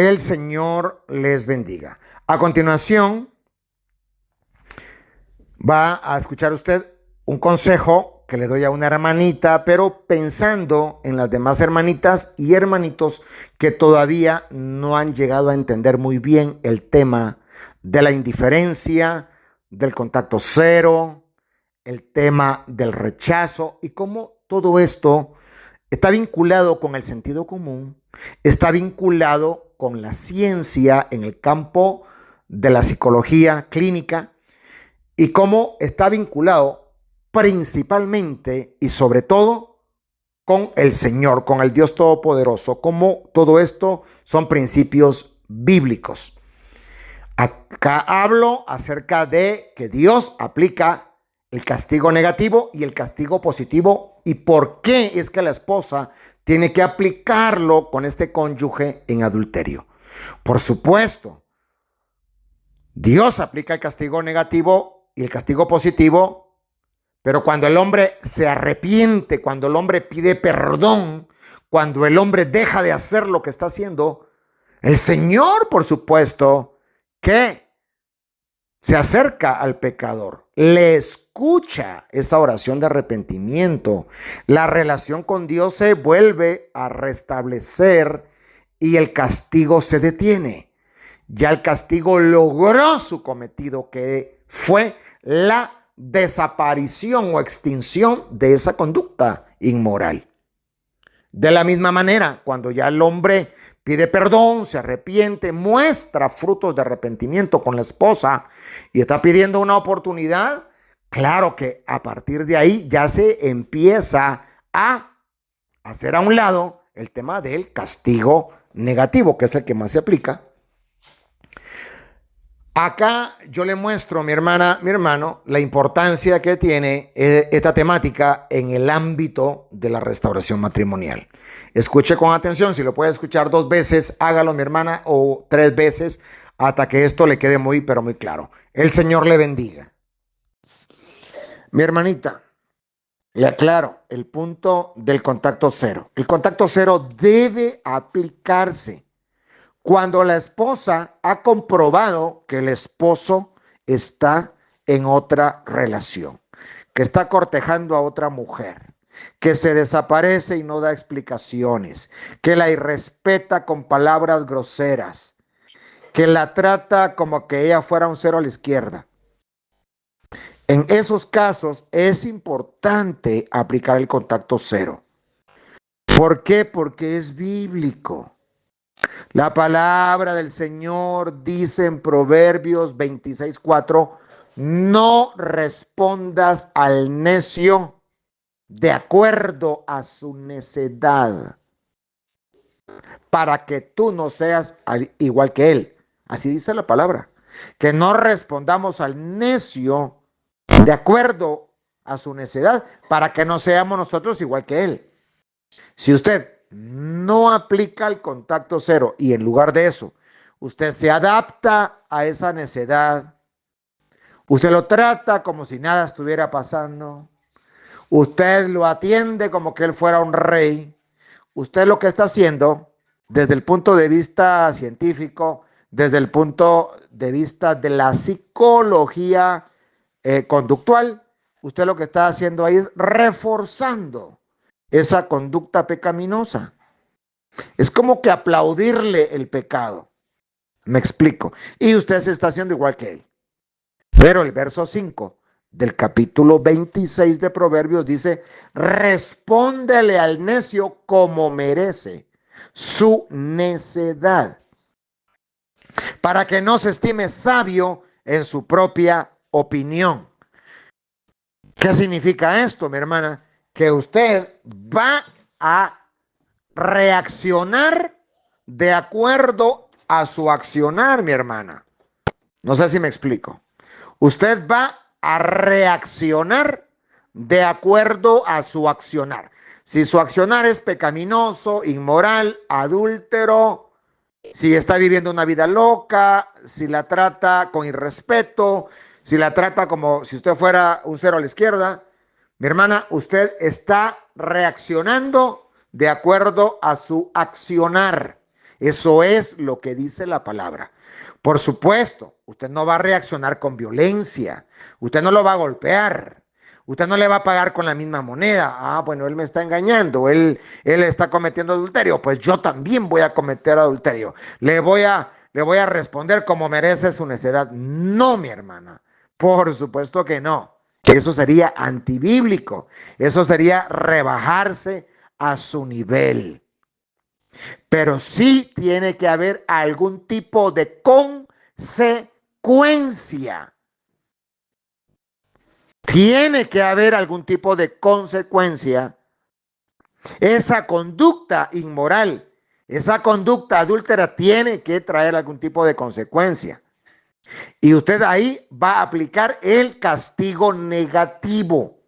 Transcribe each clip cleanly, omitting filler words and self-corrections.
El Señor les bendiga. A continuación, va a escuchar usted un consejo que le doy a una hermanita, pero pensando en las demás hermanitas y hermanitos que todavía no han llegado a entender muy bien el tema de la indiferencia, del contacto cero, el tema del rechazo y cómo todo esto está vinculado con el sentido común, está vinculado con la ciencia en el campo de la psicología clínica y cómo está vinculado principalmente y sobre todo con el Señor, con el Dios Todopoderoso, cómo todo esto son principios bíblicos. Acá hablo acerca de que Dios aplica el castigo negativo y el castigo positivo y por qué es que la esposa tiene que aplicarlo con este cónyuge en adulterio. Por supuesto, Dios aplica el castigo negativo y el castigo positivo, pero cuando el hombre se arrepiente, cuando el hombre pide perdón, cuando el hombre deja de hacer lo que está haciendo, el Señor, por supuesto, que se acerca al pecador, le escucha esa oración de arrepentimiento, la relación con Dios se vuelve a restablecer y el castigo se detiene. Ya el castigo logró su cometido, que fue la desaparición o extinción de esa conducta inmoral. De la misma manera, cuando ya el hombre pide perdón, se arrepiente, muestra frutos de arrepentimiento con la esposa y está pidiendo una oportunidad, claro que a partir de ahí ya se empieza a hacer a un lado el tema del castigo negativo, que es el que más se aplica. Acá yo le muestro, mi hermana, mi hermano, la importancia que tiene esta temática en el ámbito de la restauración matrimonial. Escuche con atención, si lo puede escuchar 2 veces, hágalo, mi hermana, o 3 veces, hasta que esto le quede muy, pero muy claro. El Señor le bendiga. Mi hermanita, le aclaro el punto del contacto cero. El contacto cero debe aplicarse cuando la esposa ha comprobado que el esposo está en otra relación, que está cortejando a otra mujer, que se desaparece y no da explicaciones, que la irrespeta con palabras groseras, que la trata como que ella fuera un cero a la izquierda. En esos casos es importante aplicar el contacto cero. ¿Por qué? Porque es bíblico. La palabra del Señor dice en Proverbios 26:4, no respondas al necio de acuerdo a su necedad, para que tú no seas igual que él. Así dice la palabra, que no respondamos al necio de acuerdo a su necedad, para que no seamos nosotros igual que él. Si usted no aplica el contacto cero y en lugar de eso, usted se adapta a esa necedad, usted lo trata como si nada estuviera pasando, usted lo atiende como que él fuera un rey, usted lo que está haciendo desde el punto de vista científico, desde el punto de vista de la psicología conductual, usted lo que está haciendo ahí es reforzando esa conducta pecaminosa. Es como que aplaudirle el pecado. Me explico. Y usted se está haciendo igual que él. Pero el verso 5 del capítulo 26 de Proverbios dice, respóndele al necio como merece su necedad, para que no se estime sabio en su propia opinión. ¿Qué significa esto, mi hermana? Que usted va a reaccionar de acuerdo a su accionar, mi hermana. No sé si me explico. Usted va a reaccionar de acuerdo a su accionar. Si su accionar es pecaminoso, inmoral, adúltero, si está viviendo una vida loca, si la trata con irrespeto, si la trata como si usted fuera un cero a la izquierda, mi hermana, usted está reaccionando de acuerdo a su accionar. Eso es lo que dice la palabra. Por supuesto, usted no va a reaccionar con violencia, usted no lo va a golpear, usted no le va a pagar con la misma moneda. Ah, bueno, él me está engañando, él está cometiendo adulterio, pues yo también voy a cometer adulterio. Le voy a responder como merece su necedad. No, mi hermana, por supuesto que no. Eso sería antibíblico, eso sería rebajarse a su nivel. Pero sí tiene que haber algún tipo de consecuencia. Tiene que haber algún tipo de consecuencia. Esa conducta inmoral, esa conducta adúltera tiene que traer algún tipo de consecuencia. Y usted ahí va a aplicar el castigo negativo,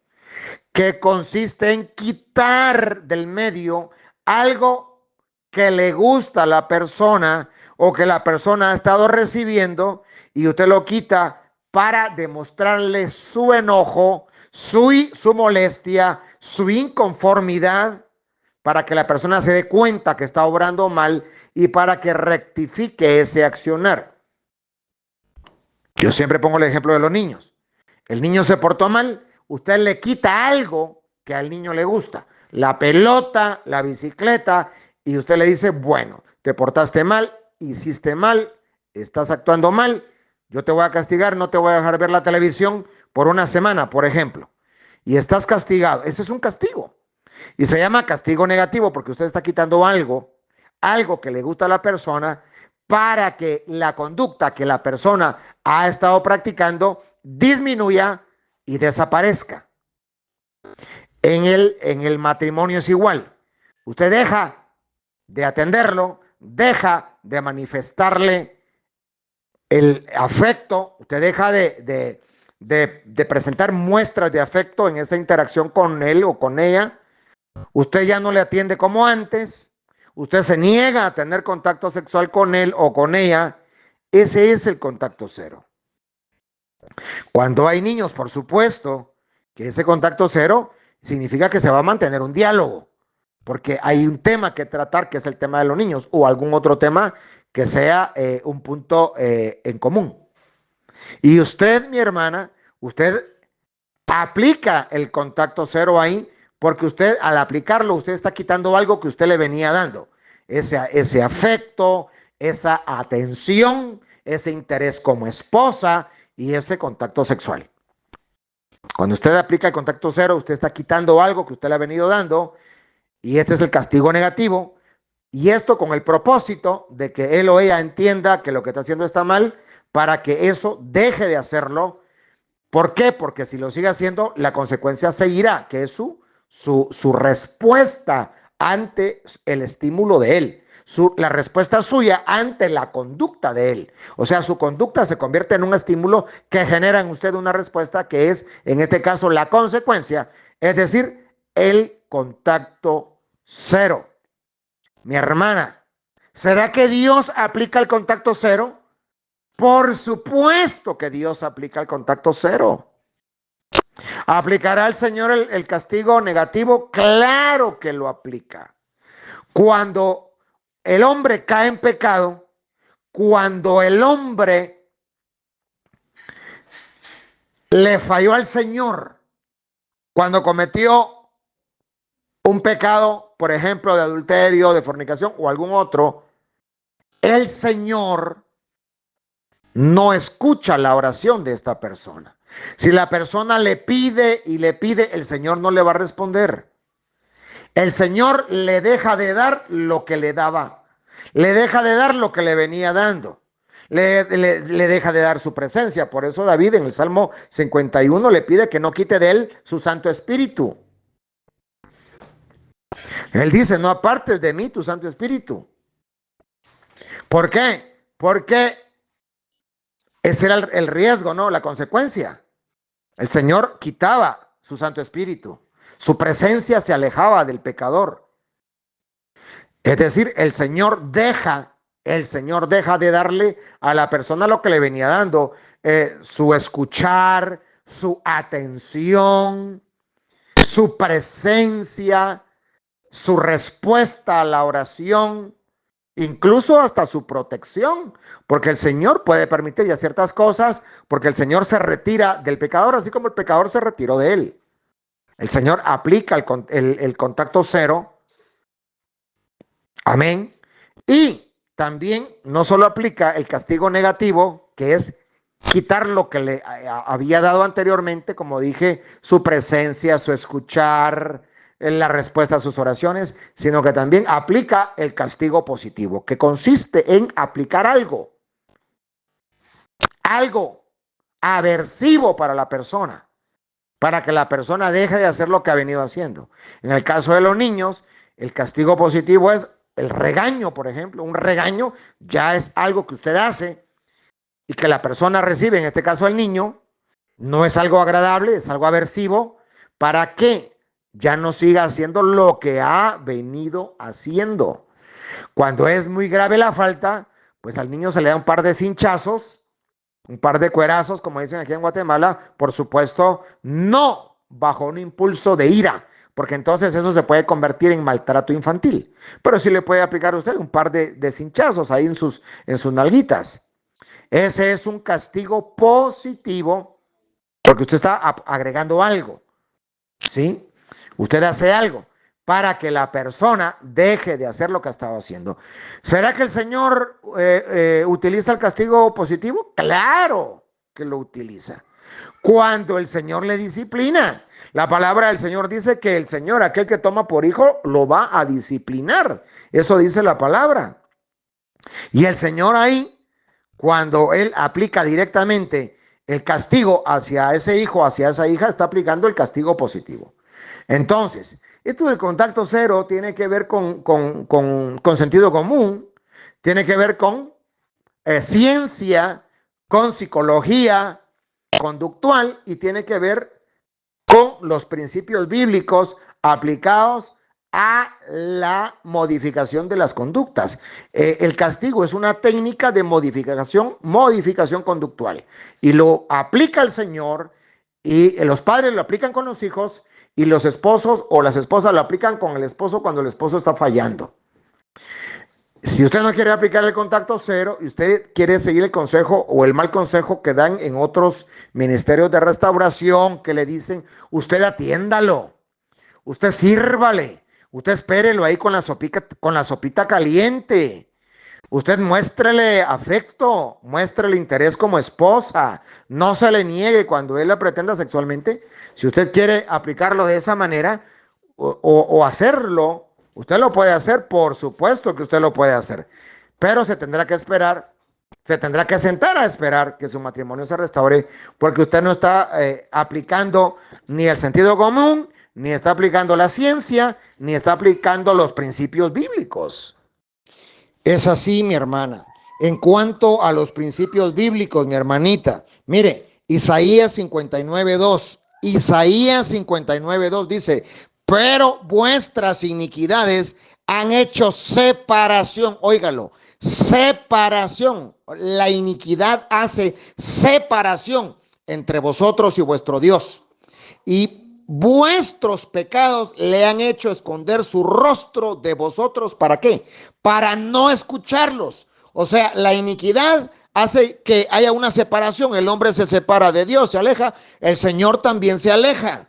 que consiste en quitar del medio algo que le gusta a la persona o que la persona ha estado recibiendo, y usted lo quita para demostrarle su enojo, su molestia, su inconformidad, para que la persona se dé cuenta que está obrando mal y para que rectifique ese accionar. Yo siempre pongo el ejemplo de los niños. El niño se portó mal, usted le quita algo que al niño le gusta, la pelota, la bicicleta, y usted le dice, bueno, te portaste mal, hiciste mal, estás actuando mal, yo te voy a castigar, no te voy a dejar ver la televisión por una semana, por ejemplo, y estás castigado. Ese es un castigo y se llama castigo negativo, porque usted está quitando algo que le gusta a la persona, para que la conducta que la persona ha estado practicando disminuya y desaparezca. En el matrimonio es igual. Usted deja de atenderlo, deja de manifestarle el afecto, usted deja de presentar muestras de afecto en esa interacción con él o con ella. Usted ya no le atiende como antes, usted se niega a tener contacto sexual con él o con ella. Ese es el contacto cero. Cuando hay niños, por supuesto, que ese contacto cero significa que se va a mantener un diálogo, porque hay un tema que tratar, que es el tema de los niños, o algún otro tema que sea un punto en común. Y usted, mi hermana, usted aplica el contacto cero ahí, porque usted, al aplicarlo, usted está quitando algo que usted le venía dando. Ese afecto, esa atención, ese interés como esposa y ese contacto sexual. Cuando usted aplica el contacto cero, usted está quitando algo que usted le ha venido dando, y este es el castigo negativo. Y esto con el propósito de que él o ella entienda que lo que está haciendo está mal, para que eso deje de hacerlo. ¿Por qué? Porque si lo sigue haciendo, la consecuencia seguirá, que es su respuesta ante el estímulo de él, la respuesta suya ante la conducta de él. O sea, su conducta se convierte en un estímulo que genera en usted una respuesta que es, en este caso, la consecuencia, es decir, el contacto cero. Mi hermana, ¿será que Dios aplica el contacto cero? Por supuesto que Dios aplica el contacto cero. ¿Aplicará el Señor el castigo negativo? Claro que lo aplica. Cuando el hombre cae en pecado, cuando el hombre le falló al Señor, cuando cometió un pecado, por ejemplo, de adulterio, de fornicación o algún otro, el Señor no escucha la oración de esta persona. Si la persona le pide y le pide, el Señor no le va a responder. El Señor le deja de dar lo que le daba, le deja de dar lo que le venía dando, le deja de dar su presencia. Por eso David en el Salmo 51 le pide que no quite de él su Santo Espíritu. Él dice, no apartes de mí tu Santo Espíritu. ¿Por qué? Porque ese era el riesgo, ¿no? La consecuencia. El Señor quitaba su Santo Espíritu. Su presencia se alejaba del pecador. Es decir, el Señor deja de darle a la persona lo que le venía dando, su escuchar, su atención, su presencia, su respuesta a la oración. incluso hasta su protección, porque el Señor puede permitir ya ciertas cosas, porque el Señor se retira del pecador, así como el pecador se retiró de él. El Señor aplica el contacto cero, amén, y también no solo aplica el castigo negativo, que es quitar lo que le había dado anteriormente, como dije, su presencia, su escuchar, la respuesta a sus oraciones, sino que también aplica el castigo positivo, que consiste en aplicar algo aversivo para la persona, para que la persona deje de hacer lo que ha venido haciendo. En el caso de los niños, el castigo positivo es el regaño, por ejemplo. Un regaño ya es algo que usted hace y que la persona recibe, en este caso el niño, no es algo agradable, es algo aversivo, para que ya no siga haciendo lo que ha venido haciendo. Cuando es muy grave la falta, pues al niño se le da un par de cinchazos, un par de cuerazos, como dicen aquí en Guatemala, por supuesto, no bajo un impulso de ira, porque entonces eso se puede convertir en maltrato infantil. Pero sí le puede aplicar a usted un par de cinchazos ahí en sus nalguitas. Ese es un castigo positivo, porque usted está agregando algo, ¿sí? Usted hace algo para que la persona deje de hacer lo que estaba haciendo. ¿Será que el Señor utiliza el castigo positivo? Claro que lo utiliza. Cuando el Señor le disciplina, la palabra del Señor dice que el Señor, aquel que toma por hijo, lo va a disciplinar. Eso dice la palabra. Y el Señor ahí, cuando Él aplica directamente el castigo hacia ese hijo, hacia esa hija, está aplicando el castigo positivo. Entonces, esto del contacto cero tiene que ver con sentido común, tiene que ver con ciencia, con psicología conductual y tiene que ver con los principios bíblicos aplicados a la modificación de las conductas. El castigo es una técnica de modificación conductual y lo aplica el Señor y los padres lo aplican con los hijos y los esposos o las esposas lo aplican con el esposo cuando el esposo está fallando. Si usted no quiere aplicar el contacto cero y usted quiere seguir el consejo o el mal consejo que dan en otros ministerios de restauración que le dicen, usted atiéndalo, usted sírvale, usted espérelo ahí con la sopita caliente. Usted muéstrele afecto, muéstrele interés como esposa, no se le niegue cuando él la pretenda sexualmente. Si usted quiere aplicarlo de esa manera o hacerlo, usted lo puede hacer, por supuesto que usted lo puede hacer, pero se tendrá que esperar, se tendrá que sentar a esperar que su matrimonio se restaure, porque usted no está aplicando ni el sentido común, ni está aplicando la ciencia, ni está aplicando los principios bíblicos. Es así, mi hermana. En cuanto a los principios bíblicos, mi hermanita, mire, Isaías 59:2. Isaías 59:2 dice, pero vuestras iniquidades han hecho separación. Óigalo, separación. La iniquidad hace separación entre vosotros y vuestro Dios. Y vuestros pecados le han hecho esconder su rostro de vosotros. ¿Para qué? Para no escucharlos. O sea, la iniquidad hace que haya una separación. El hombre se separa de Dios, se aleja. El Señor también se aleja.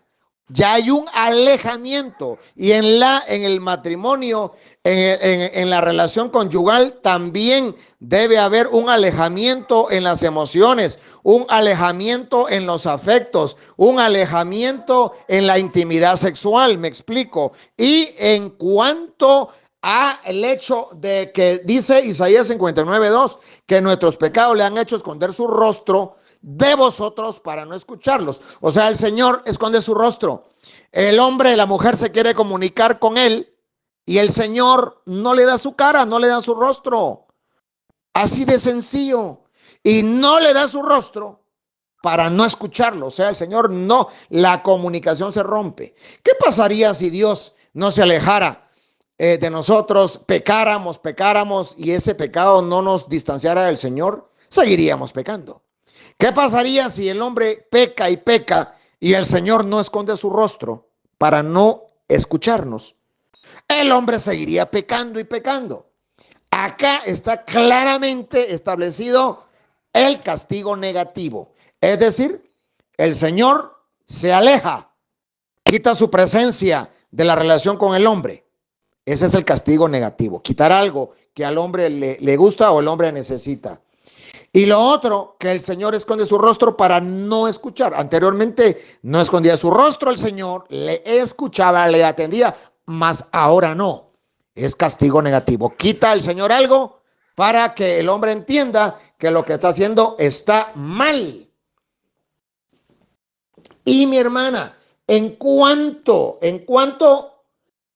Ya hay un alejamiento y en el matrimonio, en la relación conyugal también debe haber un alejamiento en las emociones, un alejamiento en los afectos, un alejamiento en la intimidad sexual, me explico. Y en cuanto a el hecho de que dice Isaías 59:2 que nuestros pecados le han hecho esconder su rostro de vosotros para no escucharlos. O sea, el Señor esconde su rostro. El hombre y la mujer se quiere comunicar con él y el Señor no le da su cara, no le da su rostro. Así de sencillo. Y no le da su rostro para no escucharlo. O sea, el Señor no, la comunicación se rompe. ¿Qué pasaría si Dios no se alejara de nosotros, pecáramos y ese pecado no nos distanciara del Señor? Seguiríamos pecando. ¿Qué pasaría si el hombre peca y el Señor no esconde su rostro para no escucharnos? El hombre seguiría pecando y pecando. Acá está claramente establecido el castigo negativo. Es decir, el Señor se aleja, quita su presencia de la relación con el hombre. Ese es el castigo negativo, quitar algo que al hombre le gusta o el hombre necesita. Y lo otro, que el Señor esconde su rostro para no escuchar. Anteriormente no escondía su rostro el Señor, le escuchaba, le atendía, mas ahora no. Es castigo negativo. Quita el Señor algo para que el hombre entienda que lo que está haciendo está mal. Y mi hermana, en cuanto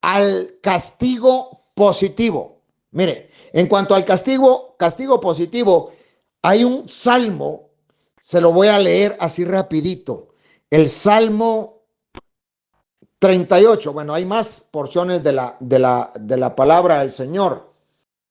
al castigo positivo, mire, en cuanto al castigo positivo, hay un salmo, se lo voy a leer así rapidito, el Salmo 38. Bueno, hay más porciones de la palabra del Señor,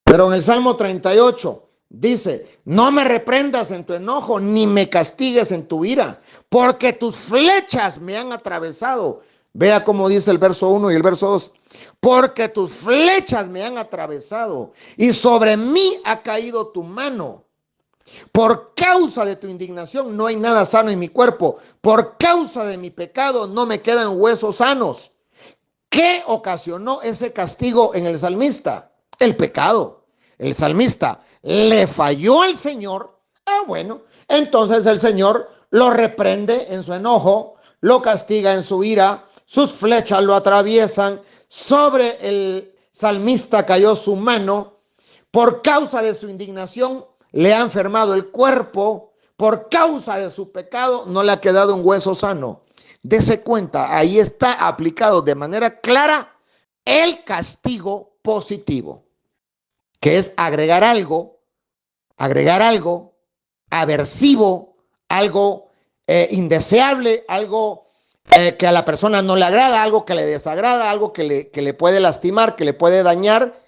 pero en el Salmo 38 dice: no me reprendas en tu enojo, ni me castigues en tu ira, porque tus flechas me han atravesado. Vea cómo dice el verso 1 y el verso 2. Porque tus flechas me han atravesado y sobre mí ha caído tu mano. Por causa de tu indignación no hay nada sano en mi cuerpo. Por causa de mi pecado no me quedan huesos sanos. ¿Qué ocasionó ese castigo en el salmista? El pecado. El salmista le falló al Señor. Bueno, entonces el Señor lo reprende en su enojo, lo castiga en su ira, sus flechas lo atraviesan, sobre el salmista cayó su mano, por causa de su indignación le ha enfermado el cuerpo, por causa de su pecado no le ha quedado un hueso sano. Dese cuenta, ahí está aplicado de manera clara el castigo positivo, que es agregar algo aversivo, algo indeseable, algo que a la persona no le agrada, algo que le desagrada, algo que le puede lastimar, que le puede dañar,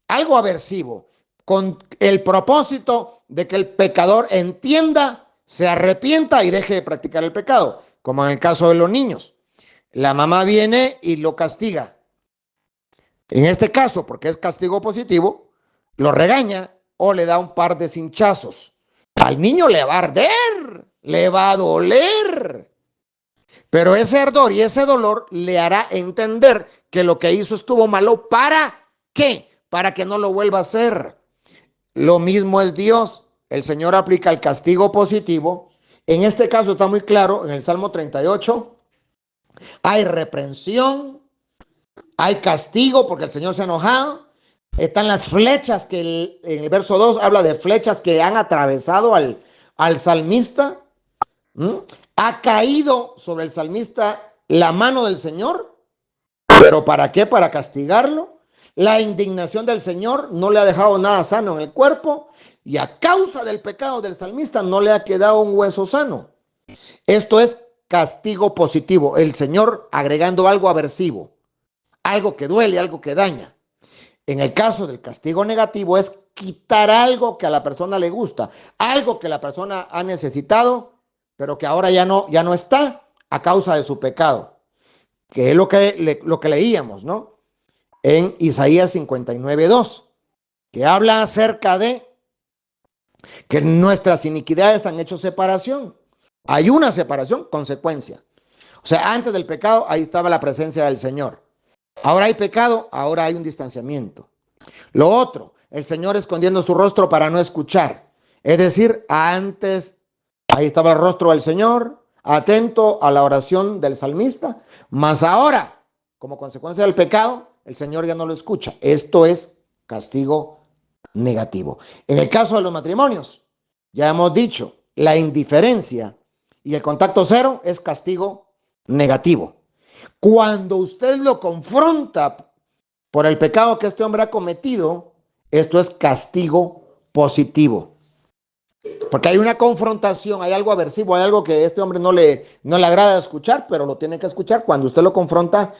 algo aversivo, con el propósito de que el pecador entienda, se arrepienta y deje de practicar el pecado, como en el caso de los niños. La mamá viene y lo castiga. En este caso, porque es castigo positivo, lo regaña o le da un par de cinchazos. Al niño le va a arder, le va a doler. Pero ese ardor y ese dolor le hará entender que lo que hizo estuvo malo. ¿Para qué? Para que no lo vuelva a hacer. Lo mismo es Dios. El Señor aplica el castigo positivo. En este caso está muy claro, en el Salmo 38, hay reprensión, hay castigo porque el Señor se ha enojado. Están las flechas que en el verso 2 habla de flechas que han atravesado al salmista. Ha caído sobre el salmista la mano del Señor. ¿Pero para qué? Para castigarlo. La indignación del Señor no le ha dejado nada sano en el cuerpo y a causa del pecado del salmista no le ha quedado un hueso sano. Esto es castigo positivo, el Señor agregando algo aversivo, algo que duele, algo que daña. En el caso del castigo negativo es quitar algo que a la persona le gusta, algo que la persona ha necesitado, pero que ahora ya no está a causa de su pecado, que es lo que leíamos, ¿no? En Isaías 59:2, que habla acerca de que nuestras iniquidades han hecho separación. Hay una separación, consecuencia. O sea, antes del pecado, ahí estaba la presencia del Señor. Ahora hay pecado, ahora hay un distanciamiento. Lo otro, el Señor escondiendo su rostro para no escuchar. Es decir, antes ahí estaba el rostro del Señor, atento a la oración del salmista, mas ahora, como consecuencia del pecado, el Señor ya no lo escucha. Esto es castigo negativo. En el caso de los matrimonios, ya hemos dicho, la indiferencia y el contacto cero es castigo negativo. Cuando usted lo confronta por el pecado que este hombre ha cometido, esto es castigo positivo. Porque hay una confrontación, hay algo aversivo, hay algo que a este hombre no le agrada escuchar, pero lo tiene que escuchar cuando usted lo confronta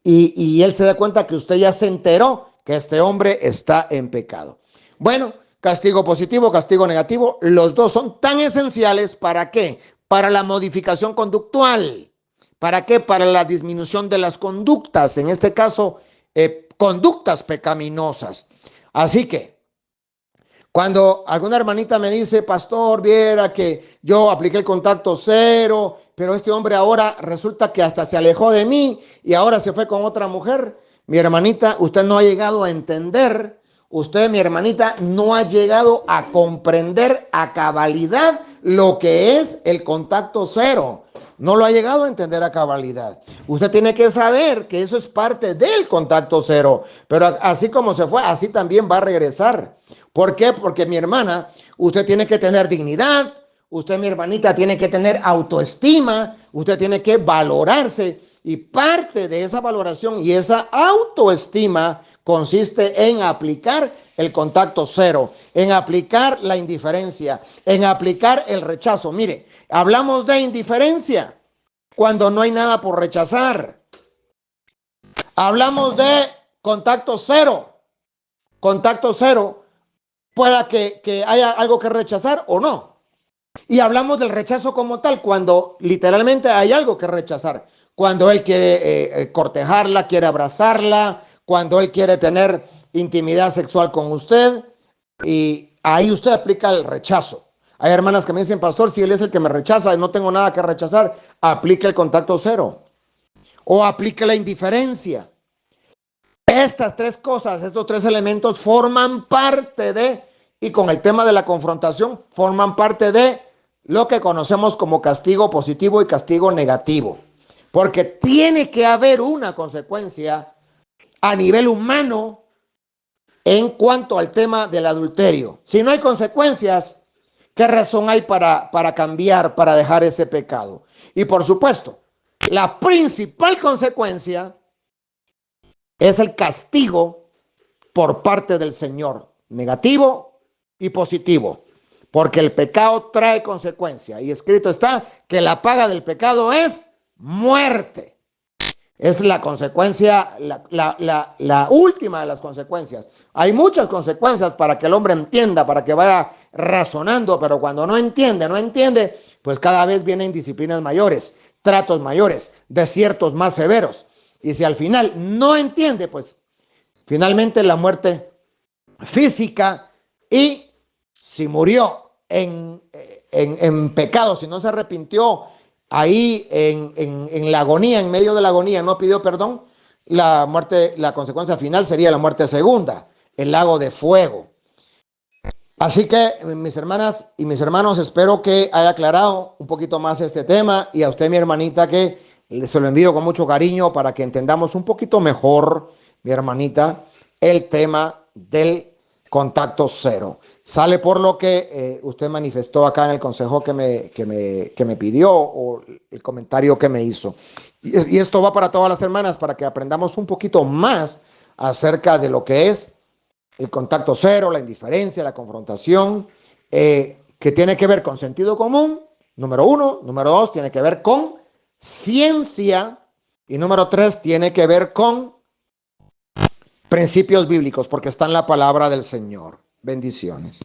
y él se da cuenta que usted ya se enteró que este hombre está en pecado. Bueno, castigo positivo, castigo negativo, los dos son tan esenciales. ¿Para qué? Para la modificación conductual. ¿Para qué? Para la disminución de las conductas, en este caso, conductas pecaminosas. Así que Cuando alguna hermanita me dice, pastor, viera que yo apliqué el contacto cero, pero este hombre ahora resulta que hasta se alejó de mí y ahora se fue con otra mujer. Mi hermanita, usted no ha llegado a entender, usted, mi hermanita, no ha llegado a comprender a cabalidad lo que es el contacto cero. No lo ha llegado a entender a cabalidad. Usted tiene que saber que eso es parte del contacto cero, pero así como se fue, así también va a regresar. ¿Por qué? Porque mi hermana, usted tiene que tener dignidad, usted, mi hermanita, tiene que tener autoestima, usted tiene que valorarse y parte de esa valoración y esa autoestima consiste en aplicar el contacto cero, en aplicar la indiferencia, en aplicar el rechazo. Mire, hablamos de indiferencia cuando no hay nada por rechazar. Hablamos de contacto cero. Contacto cero, pueda que haya algo que rechazar o no. Y hablamos del rechazo como tal, cuando literalmente hay algo que rechazar. Cuando él quiere cortejarla, quiere abrazarla, cuando él quiere tener intimidad sexual con usted, y ahí usted aplica el rechazo. Hay hermanas que me dicen, pastor, si él es el que me rechaza y no tengo nada que rechazar, aplica el contacto cero o aplica la indiferencia. Estas tres cosas, estos tres elementos forman parte de, y con el tema de la confrontación, forman parte de lo que conocemos como castigo positivo y castigo negativo. Porque tiene que haber una consecuencia a nivel humano en cuanto al tema del adulterio. Si no hay consecuencias, ¿qué razón hay para cambiar, para dejar ese pecado? Y por supuesto, la principal consecuencia es el castigo por parte del Señor, negativo y positivo, porque el pecado trae consecuencia y escrito está que la paga del pecado es muerte. Es la consecuencia, la última de las consecuencias. Hay muchas consecuencias para que el hombre entienda, para que vaya razonando, pero cuando no entiende, pues cada vez vienen disciplinas mayores, tratos mayores, desiertos más severos. Y si al final no entiende, pues finalmente la muerte física, y si murió en pecado, si no se arrepintió ahí en la agonía, en medio de la agonía, no pidió perdón, la muerte, la consecuencia final sería la muerte segunda, el lago de fuego. Así que, mis hermanas y mis hermanos, espero que haya aclarado un poquito más este tema, y a usted, mi hermanita, que se lo envío con mucho cariño para que entendamos un poquito mejor, mi hermanita, el tema del contacto cero. Sale por lo que usted manifestó acá en el consejo que me pidió, o el comentario que me hizo. Y esto va para todas las hermanas, para que aprendamos un poquito más acerca de lo que es el contacto cero, la indiferencia, la confrontación, que tiene que ver con sentido común, número uno. Número dos, tiene que ver con ciencia. Y número tres, tiene que ver con principios bíblicos, porque está en la palabra del Señor. Bendiciones.